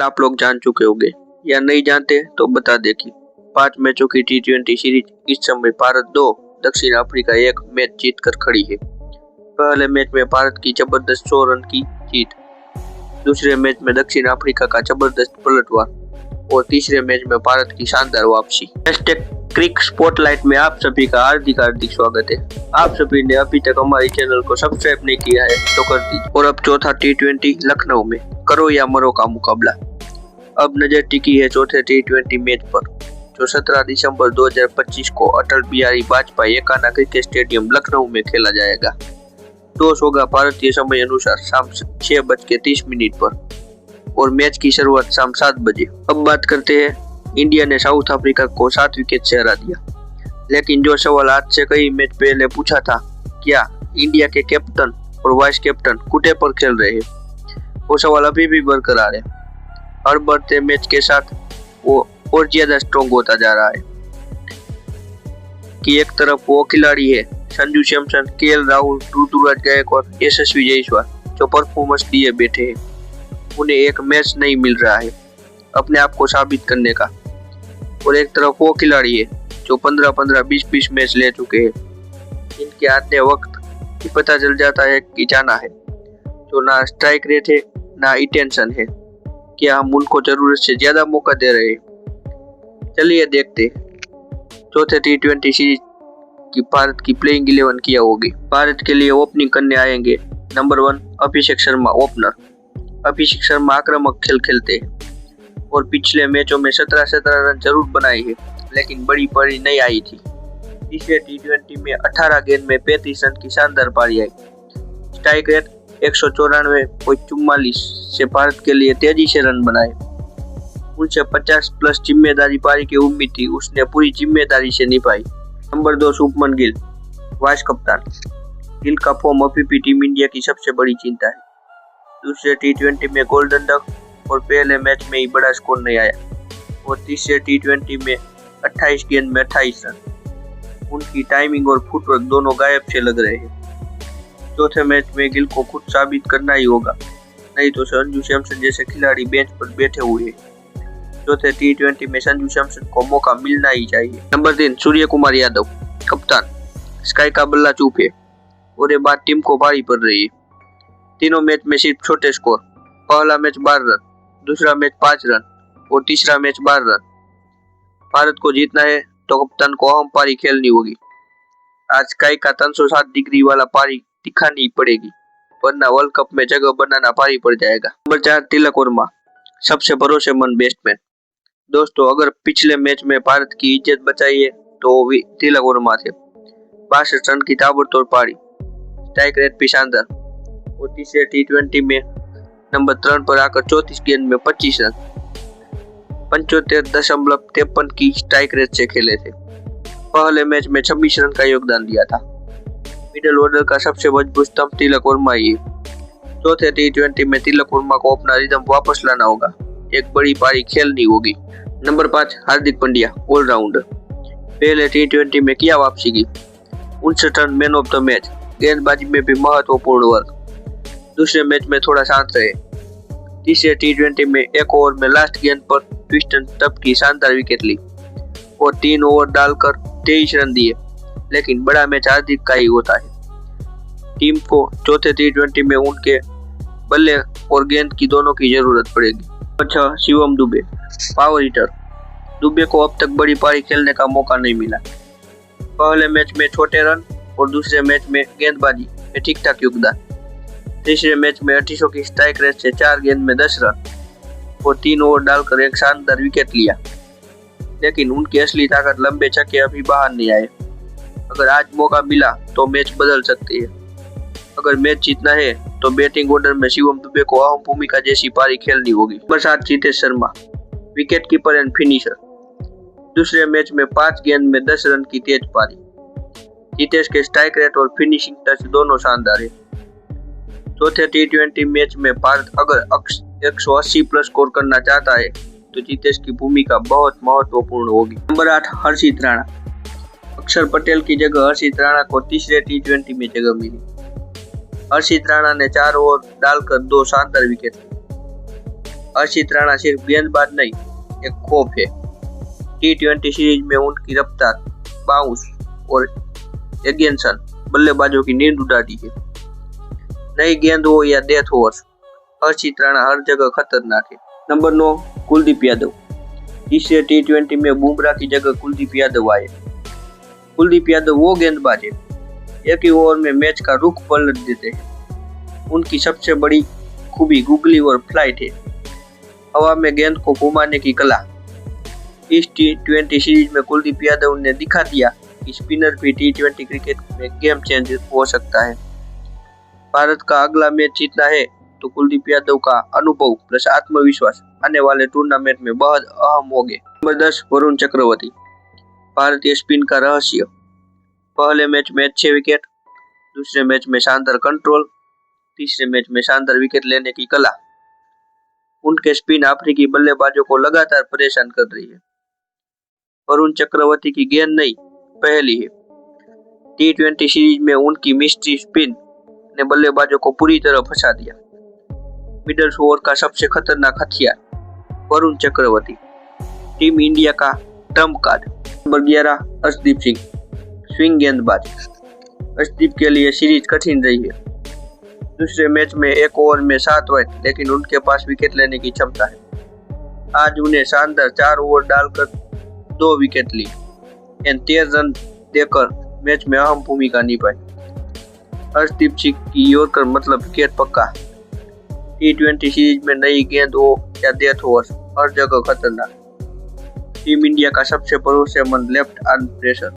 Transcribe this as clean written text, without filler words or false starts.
आप लोग जान चुके होंगे या नहीं जानते तो बता दें कि 5 मैचों की T20 सीरीज इस समय भारत 2 दक्षिण अफ्रीका 1 मैच जीतकर खड़ी है। पहले मैच में भारत की जबरदस्त 100 रन की जीत, दूसरे मैच में दक्षिण अफ्रीका का जबरदस्त पलटवार और तीसरे मैच में भारत की शानदार वापसी। क्रिक स्पॉटलाइट में आप सभी का हार्दिक स्वागत है। आप सभी ने अभी तक हमारे चैनल को सब्सक्राइब नहीं किया है तो कर दीजिए। और अब चौथा T20 लखनऊ में करो या मरो का मुकाबला। अब नजर टिकी है चौथे T20 मैच पर जो 17 दिसंबर 2025 को अटल बिहारी वाजपेयी एकाना क्रिकेट स्टेडियम लखनऊ में खेला जाएगा। टॉस होगा भारतीय समय अनुसार शाम 6:30 पर और मैच की शुरुआत शाम 7 बजे। अब बात करते हैं, इंडिया ने साउथ अफ्रीका को 7 विकेट से हरा दिया, लेकिन जो सवाल आज से कई मैच पहले पूछा था, क्या इंडिया के कैप्टन और वाइस कैप्टन कुटे पर खेल रहे हैं, वो सवाल अभी भी बरकरार है। हर बढ़ते मैच के साथ वो और ज्यादा स्ट्रॉन्ग होता जा रहा है कि एक तरफ वो खिलाड़ी है संजू सैमसन, केएल राहुल, ऋतुराज गायकवाड़, यशस्वी जायसवाल जो परफॉर्मेंस दिए बैठे हैं, उन्हें एक मैच नहीं मिल रहा है अपने आप को साबित करने का। और एक तरफ वो खिलाड़ी है जो 15-15, 20-20 मैच ले चुके हैं, इनके आते वक्त ही पता चल जाता है कि जाना है तो ना स्ट्राइक रेट है ना इंटेंशन है, क्या हम उनको जरूरत से ज्यादा मौका दे रहे हैं। चलिए देखते चौथे T20 सीरीज की भारत की प्लेइंग 11 क्या होगी। भारत के लिए ओपनिंग करने आएंगे नंबर 1 अभिषेक शर्मा ओपनर। अभिषेक शर्मा आक्रामक खेल खेलते हैं और पिछले मैचों में 17 रन जरूर बनाए हैं, लेकिन बड़ी पारी नहीं आई थी। तीसरे T20 में 18 गेंद में 35 रन की शानदार पारी आई। स्ट्राइक रेट 194.44 से भारत के लिए तेजी से रन बनाए। उनसे 50+ जिम्मेदारी पारी की उम्मीद थी, उसने पूरी जिम्मेदारी से निभाई। नंबर 2 शुभमन गिल वाइस कप्तान। गिल का फॉर्म अभी भी टीम इंडिया की सबसे बड़ी चिंता है। दूसरे T20 में गोल्डन डक और पहले मैच में ही बड़ा स्कोर नहीं आया और तीसरे T20 में 28 गेंद में 28 रन। उनकी टाइमिंग और फुटवर्क दोनों गायब से लग रहे हैं। चौथे मैच में गिल को खुद साबित करना ही होगा, नहीं तो संजू सैमसन जैसे खिलाड़ी बेंच पर बैठे हुए हैं। चौथे T20 में संजू सैमसन को मौका मिलना ही चाहिए। नंबर 3 सूर्य कुमार यादव कप्तान। स्काई का बल्ला चुप है और ये बात टीम को भारी पड़ रही है। तीनों मैच में सिर्फ छोटे स्कोर। पहला मैच 12 रन, दूसरा मैच 5 रन और तीसरा मैच 12 रन। भारत को जीतना है तो कप्तान को अहम पारी खेलनी होगी। आज स्काई का 360 डिग्री वाला पारी दिखानी पड़ेगी, वरना वर्ल्ड कप में जगह बनाना भारी पड़ जाएगा। नंबर 4 तिलक वर्मा सबसे भरोसेमंद बैट्समैन। दोस्तों, अगर पिछले मैच में भारत की इज्जत बचाई है तो वो तिलक वर्मा थे। 62 रन की ताबड़तोड़ पारी, स्ट्राइक रेट भी शानदार और तीसरे T20 में नंबर 3 पर आकर 34 गेंद में 25 रन 75.53 की स्ट्राइक रेट से खेले थे। पहले मैच में 26 रन का योगदान दिया था। मिडिल ऑर्डर का सबसे मजबूत स्तंभ तिलक वर्मा ही है। चौथे T20 में तिलक वर्मा को अपना रिदम वापस लाना होगा, एक बड़ी पारी खेलनी होगी। Number 5 Hardik Pandya allrounder. पहले T20 में किया वापसी की, 59 run man of the match, गेंदबाजी में भी महत्वपूर्ण वर्क। दूसरे मैच में थोड़ा शांत रहे। तीसरे T20 में एक ओवर में लास्ट गेंद पर ट्विस्टन टप की शानदार विकेट ली और 3 ओवर डालकर 23 रन दिए, लेकिन बड़ा मैच हार्दिक का ही होता है। टीम को चौथे T20 में उनके बल्ले और गेंद की दोनों की जरूरत पड़ेगी। अच्छा, शिवम दुबे पावर हिटर। दुबे को अब तक बड़ी पारी खेलने का मौका नहीं मिला। पहले मैच में छोटे रन और दूसरे मैच में गेंदबाजी में ठीक ठाक योगदान। तीसरे मैच में 38 की स्ट्राइक रेट से 4 गेंद में 10 रन और 3 ओवर डालकर एक शानदार विकेट लिया, लेकिन उनकी असली ताकत लंबे छक्के अभी बाहर नहीं आए। अगर आज मौका मिला तो मैच बदल सकती है। अगर मैच जीतना है तो बैटिंग ऑर्डर में शिवम दुबे को अहम भूमिका जैसी पारी खेलनी होगी। Number 7 Jitesh Sharma wicket keeper and finisher. दूसरे मैच में 5 गेंद में 10 रन की तेज पारी। जीतेश के स्ट्राइक रेट और फिनिशिंग टच दोनों शानदार है। चौथे T20 मैच में भारत अगर 180+ स्कोर करना चाहता है तो जीतेश की भूमिका बहुत महत्वपूर्ण होगी। नंबर 8 हर्षित राणा। अक्षर पटेल की जगह हर्षित राणा को तीसरे T20 में जगह मिली। हर्षित राणा ने 4 ओवर डालकर 2 शानदार विकेट लिए। हर्षित राणा सिर्फ गेंदबाज नहीं, एक खौफ है। T20 सीरीज में उनकी रफ्तार, बाउंस और एगेंशन बल्लेबाजों की नींद उड़ाती है। नई गेंद हो या डेथ ओवर्स, हर्षित राणा हर जगह खतरनाक है। नंबर 9, कुलदीप यादव। तीसरे T20 में बुमराह की जगह कुलदीप यादव आए। कुलदीप यादव वो गेंदबाज है, एक ही ओवर में मैच का रुख पलट देते हैं। उनकी सबसे बड़ी खूबी गुगली और फ्लाइट है, हवा में गेंद को घुमाने की कला। इस T20 सीरीज में कुलदीप यादव ने दिखा दिया कि स्पिनर भी T20 क्रिकेट में गेम चेंजर हो सकता है। भारत का अगला मैच जीतना है तो कुलदीप यादव का अनुभव प्लस आत्मविश्वास आने वाले टूर्नामेंट में बहुत अहम होंगे। नंबर 10, वरुण चक्रवर्ती। भारतीय स्पिन का रहस्य, पहले मैच में अच्छे विकेट, दूसरे मैच में शानदार कंट्रोल, तीसरे मैच में शानदार विकेट लेने की कला। उनके स्पिन अफ्रीकी बल्लेबाजों को लगातार परेशान कर रही है। वरुण चक्रवर्ती की गेंद नहीं, पहली है। T20 सीरीज में उनकी मिस्ट्री स्पिन ने बल्लेबाजों को पूरी तरह फंसा दिया। मिडल ओवर का सबसे खतरनाक हथियार, वरुण चक्रवर्ती, टीम इंडिया का Trump card. Number 11, Arshdeep Singh, swing गेंदबाज। अर्शदीप के लिए सीरीज कठिन रही है। दूसरे मैच में एक ओवर में 7 विकेट, लेकिन उनके पास विकेट लेने की क्षमता है। आज उन्हें शानदार 4 ओवर डालकर 2 विकेट ली और 13 रन देकर मैच में अहम भूमिका निभाई। अर्शदीप सिंह की यॉर्कर मतलब विकेट पक्का। T20 सीरीज में नई गेंद हो या डेथ ओवर्स, हर जगह खतरनाक। टीम इंडिया का सबसे भरोसेमंद लेफ्ट आर्म पेसर।